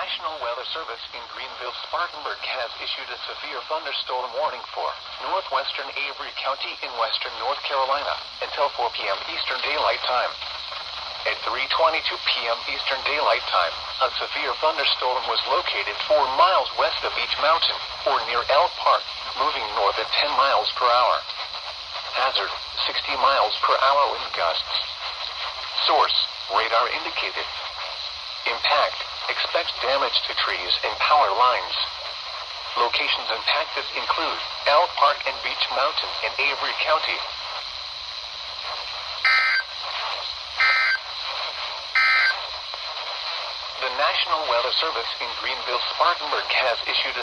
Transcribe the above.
National Weather Service in Greenville-Spartanburg has issued a severe thunderstorm warning for northwestern Avery County in western North Carolina until 4 p.m. Eastern Daylight Time. At 3:22 p.m. Eastern Daylight Time, a severe thunderstorm was located 4 miles west of Beach Mountain, or near Elk Park, moving north at 10 miles per hour. Hazard, 60 miles per hour wind gusts. Source, radar indicated. Impact, expect damage to trees and power lines. Locations impacted include Elk Park and Beach Mountain in Avery County. The National Weather Service in Greenville-Spartanburg has issued a